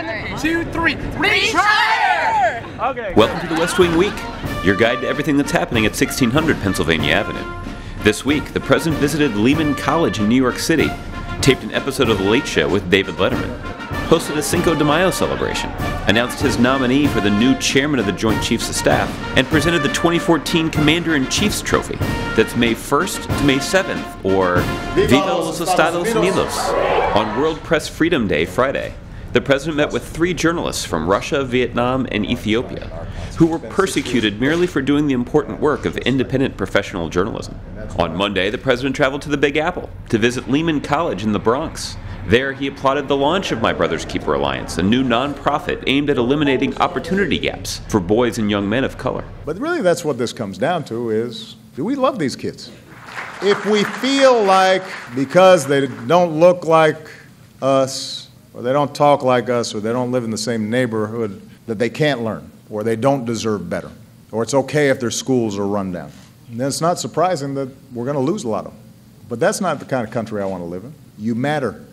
1, 2, 3. Retire! Okay. Welcome to the West Wing Week, your guide to everything that's happening at 1600 Pennsylvania Avenue. This week, the president visited Lehman College in New York City, taped an episode of The Late Show with David Letterman, hosted a Cinco de Mayo celebration, announced his nominee for the new chairman of the Joint Chiefs of Staff, and presented the 2014 Commander-in-Chief's Trophy that's May 1st to May 7th, or Viva Los Estados Unidos, on World Press Freedom Day Friday. The president met with 3 journalists from Russia, Vietnam, and Ethiopia, who were persecuted merely for doing the important work of independent professional journalism. On Monday, the president traveled to the Big Apple to visit Lehman College in the Bronx. There, he applauded the launch of My Brother's Keeper Alliance, a new nonprofit aimed at eliminating opportunity gaps for boys and young men of color. But really, that's what this comes down to is, do we love these kids? If we feel like because they don't look like us, or they don't talk like us, or they don't live in the same neighborhood, that they can't learn, or they don't deserve better, or it's okay if their schools are run down, then it's not surprising that we're going to lose a lot of them. But that's not the kind of country I want to live in. You matter.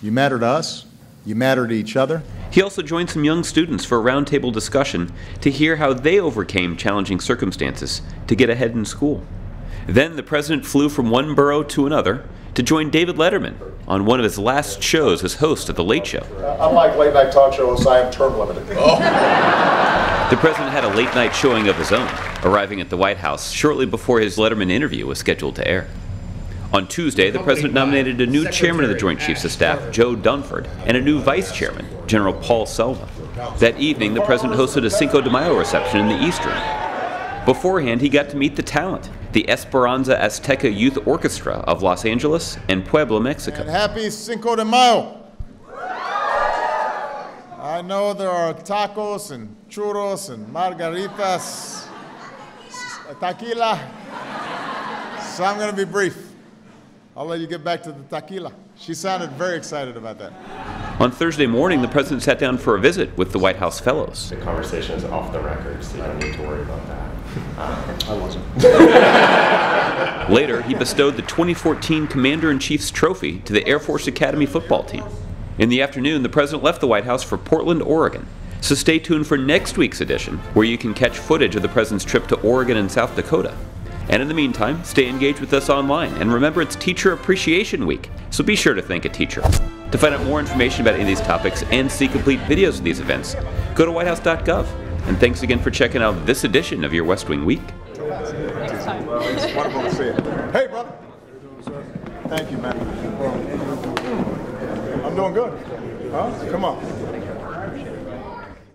You matter to us. You matter to each other. He also joined some young students for a roundtable discussion to hear how they overcame challenging circumstances to get ahead in school. Then the president flew from one borough to another to join David Letterman on one of his last shows as host of The Late Show. Unlike late-night talk shows, I am term limited. The president had a late-night showing of his own, arriving at the White House shortly before his Letterman interview was scheduled to air. On Tuesday, the president nominated a new chairman of the Joint Chiefs of Staff, Joe Dunford, and a new vice chairman, General Paul Selva. That evening, the president hosted a Cinco de Mayo reception in the East Room. Beforehand, he got to meet the talent, the Esperanza Azteca Youth Orchestra of Los Angeles and Puebla, Mexico. And happy Cinco de Mayo. I know there are tacos and churros and margaritas, tequila, so I'm going to be brief. I'll let you get back to the tequila. She sounded very excited about that. On Thursday morning, the president sat down for a visit with the White House fellows. The conversation is off the record, so you don't need to worry about that. I wasn't. Later, he bestowed the 2014 Commander-in-Chief's Trophy to the Air Force Academy football team. In the afternoon, the president left the White House for Portland, Oregon. So stay tuned for next week's edition, where you can catch footage of the president's trip to Oregon and South Dakota. And in the meantime, stay engaged with us online. And remember, it's Teacher Appreciation Week, so be sure to thank a teacher. To find out more information about any of these topics and see complete videos of these events, go to whitehouse.gov. And thanks again for checking out this edition of your West Wing Week. It's wonderful to see you. Hey, brother. Thank you, man. I'm doing good. Huh? Come on.